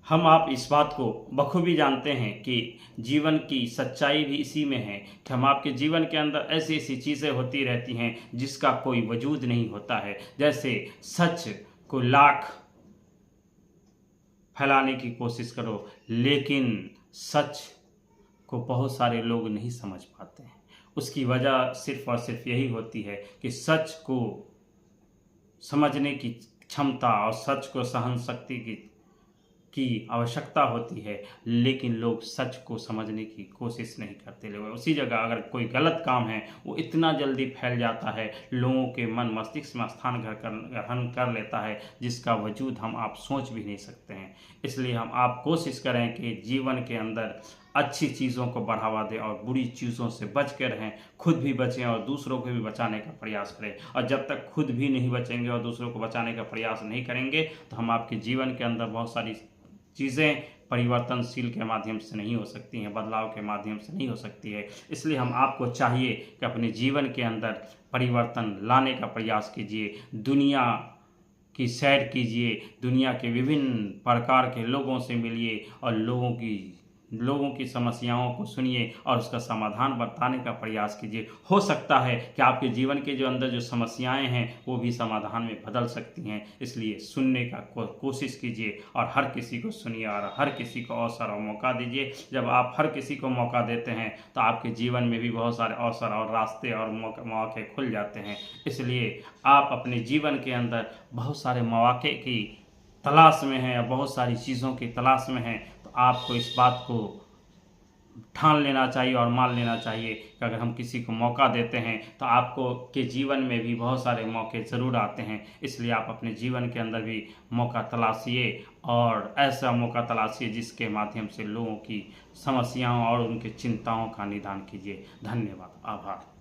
हम आप इस बात को बखूबी जानते हैं कि जीवन की सच्चाई भी इसी में है कि हम आपके जीवन के अंदर ऐसी ऐसी चीज़ें होती रहती हैं जिसका कोई वजूद नहीं होता है। जैसे सच को लाख फैलाने की कोशिश करो, लेकिन सच को बहुत सारे लोग नहीं समझ पाते हैं। उसकी वजह सिर्फ और सिर्फ यही होती है कि सच को समझने की क्षमता और सच को सहन शक्ति की आवश्यकता होती है, लेकिन लोग सच को समझने की कोशिश नहीं करते। लोग उसी जगह अगर कोई गलत काम है वो इतना जल्दी फैल जाता है, लोगों के मन मस्तिष्क में स्थान ग्रहण कर लेता है जिसका वजूद हम आप सोच भी नहीं सकते हैं। इसलिए हम आप कोशिश करें कि जीवन के अंदर अच्छी चीज़ों को बढ़ावा दें और बुरी चीज़ों से बच के रहें, खुद भी बचें और दूसरों को भी बचाने का प्रयास करें। और जब तक खुद भी नहीं बचेंगे और दूसरों को बचाने का प्रयास नहीं करेंगे तो हम आपके जीवन के अंदर बहुत सारी चीज़ें परिवर्तनशील के माध्यम से नहीं हो सकती हैं, बदलाव के माध्यम से नहीं हो सकती है। इसलिए हम आपको चाहिए कि अपने जीवन के अंदर परिवर्तन लाने का प्रयास कीजिए, दुनिया की सैर कीजिए, दुनिया के विभिन्न प्रकार के लोगों से मिलिए और लोगों की समस्याओं को सुनिए और उसका समाधान बताने का प्रयास कीजिए। हो सकता है कि आपके जीवन के जो अंदर जो समस्याएं हैं वो भी समाधान में बदल सकती हैं। इसलिए सुनने का कोशिश कीजिए और हर किसी को सुनिए और हर किसी को अवसर और मौका दीजिए। जब आप हर किसी को मौका देते हैं तो आपके जीवन में भी बहुत सारे अवसर और रास्ते और मौके खुल जाते हैं। इसलिए आप अपने जीवन के अंदर बहुत सारे मौके की तलाश में हैं या बहुत सारी चीज़ों की तलाश में हैं, तो आपको इस बात को ठान लेना चाहिए और मान लेना चाहिए कि अगर हम किसी को मौका देते हैं तो आपको के जीवन में भी बहुत सारे मौके ज़रूर आते हैं। इसलिए आप अपने जीवन के अंदर भी मौका तलाशिए और ऐसा मौका तलाशिए जिसके माध्यम से लोगों की समस्याओं और उनकी चिंताओं का निदान कीजिए। धन्यवाद, आभार।